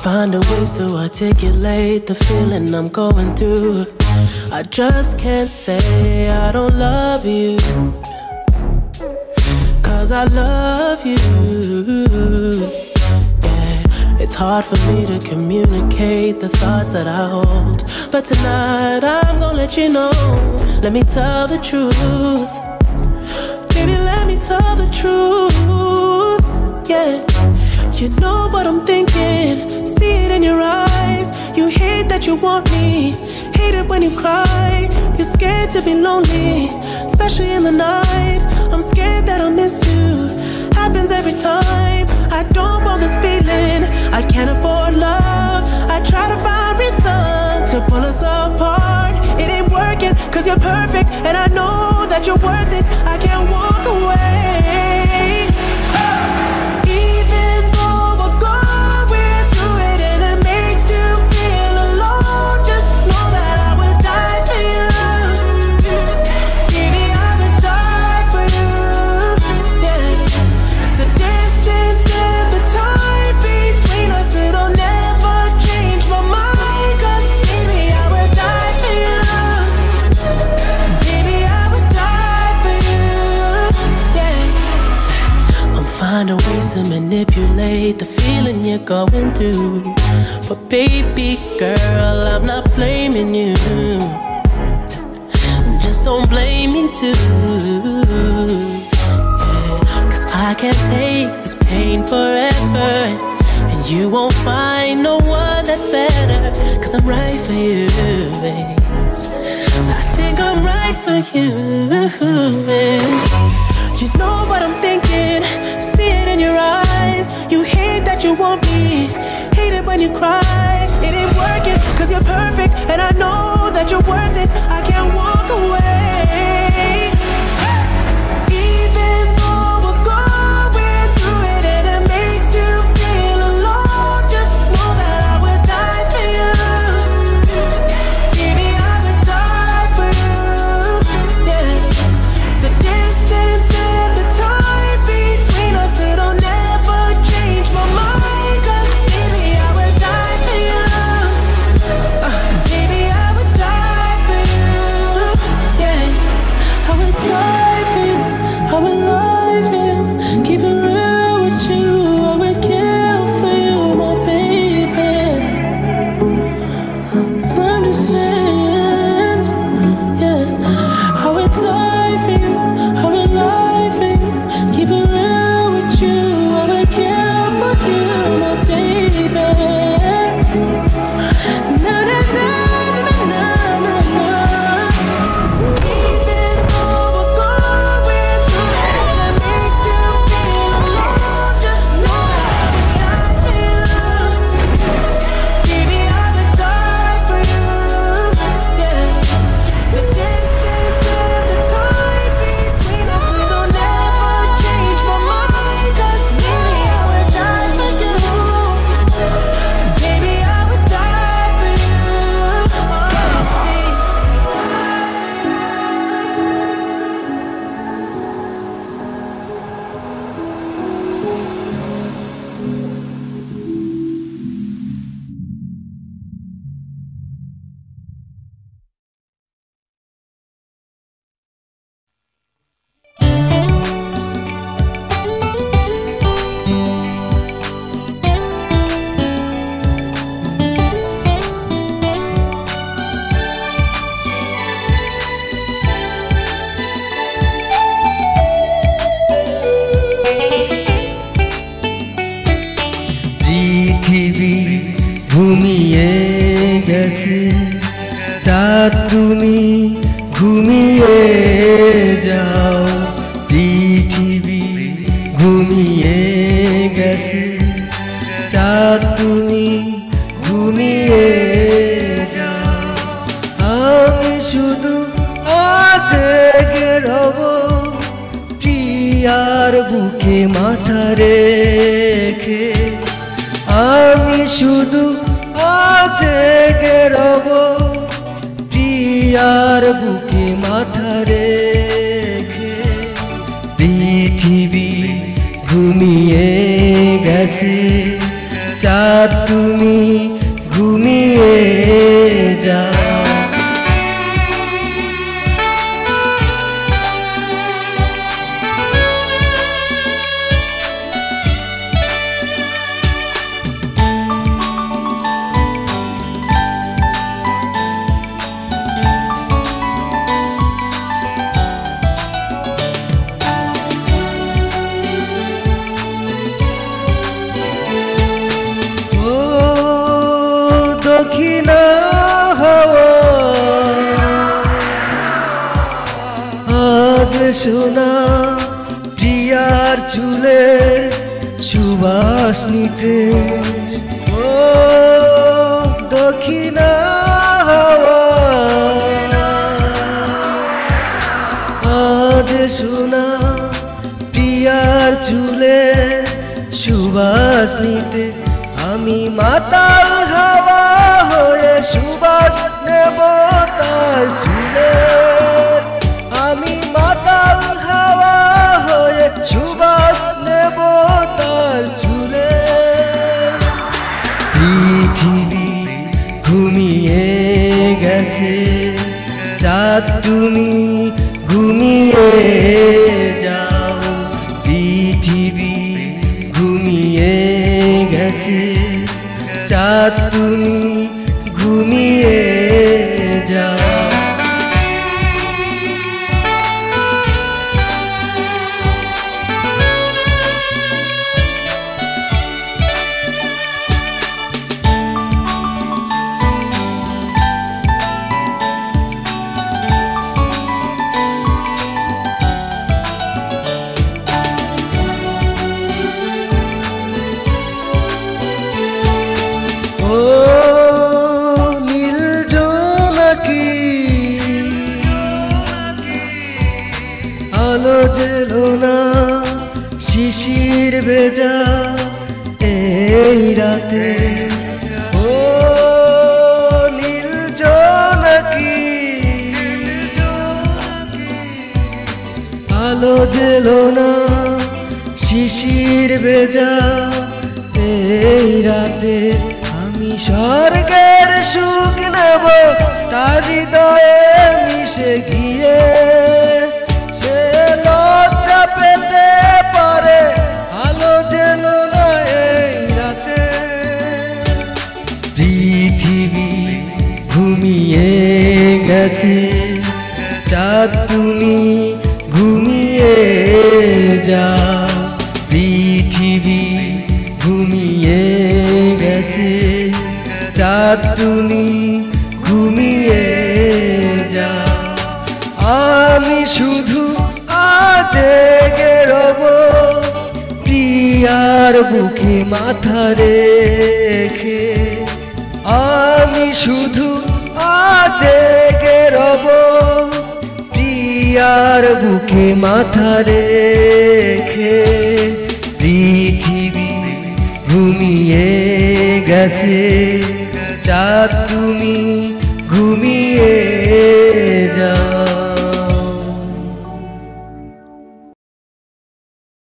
Finding ways to articulate the feeling I'm going through. I just can't say I don't love you, 'cause I love you. Yeah, it's hard for me to communicate the thoughts that I hold, but tonight I'm gonna let you know. Let me tell the truth. Baby, let me tell the truth. Yeah, you know what I'm thinking. See it in your eyes. You hate that you want me. Hate it when you cry. You're scared to be lonely, especially in the night. I'm scared that I'll miss you. Happens every time. I don't want this feeling. I can't afford love. I try to find reason to pull us apart. It ain't working, 'cause you're perfect, and I know that you're worth it. I can't walk away. Finding ways to manipulate the feeling you're going through. But baby girl, I'm not blaming you. Just don't blame me too. Yeah, 'cause I can't take this pain forever, and you won't find no one that's better. 'Cause I'm right for you, babe. I think I'm right for you, babe. You know what I'm thinking. See it in your eyes. You hate that you want me. Hate it when you cry. It ain't working, 'cause you're perfect, and I know that you're worth it. I can't walk away. ঘুমিয়ে গেছে চাঁদ তুমি ঘুমিয়ে যাও পৃথিবী ঘুমিয়ে গেছে চাঁদ তুমি ঘুমিয়ে যাও আমি শুধু আজ জেগে রব প্রিয়ার বুকে মাথা রেখে আমি শুধু আজ জেগে রব প্রিয়ার বুকে মাথা রেখে পৃথিবী ঘুমিয়ে গেছে চাঁদ তুমি ঘুমিয়ে যাও দক্ষিণা হাওয়া আজ শোনা প্রিয়ার চুলে সুবাস নিতে ও দক্ষিণা হাওয়া আজ শোনা প্রিয়ার চুলে সুবাস নিতে আমি মাতাল হাওয়া হয়ে সুবাস নেব তার চুলে আমি মাতাল হাওয়া হয়ে সুবাস নেব তার চুলে পৃথিবী ঘুমিয়ে গেছে চাঁদ তুমি ঘুমিয়ে যাও পৃথিবী ঘুমিয়ে গেছে চাঁদ তুমি ঘুমিয়ে যাও নীল জোনাকি আলো জেলো না শিশির ভেজা এই রাতে ও নীল জোনাকি আলো জেলো না শিশির ভেজা এই রাতে আমি স্বর্গের সুখ নেব তার হৃদয়ে মিশে গিয়ে সে লজ্জা পেতে পারে আলো যেন না এই রাতে পৃথিবী ঘুমিয়ে গেছে চাঁদ তুমি ঘুমিয়ে যাও পৃথিবী ঘুমিয়ে গেছে চাঁদ তুমি ঘুমিয়ে যাও আমি শুধু আজ জেগে রব প্রিয়ার বুকে মাথা রেখে আমি শুধু আজ জেগে রব প্রিয়ার বুকে মাথা রেখে পৃথিবী ঘুমিয়ে গেছে চাঁদ তুমি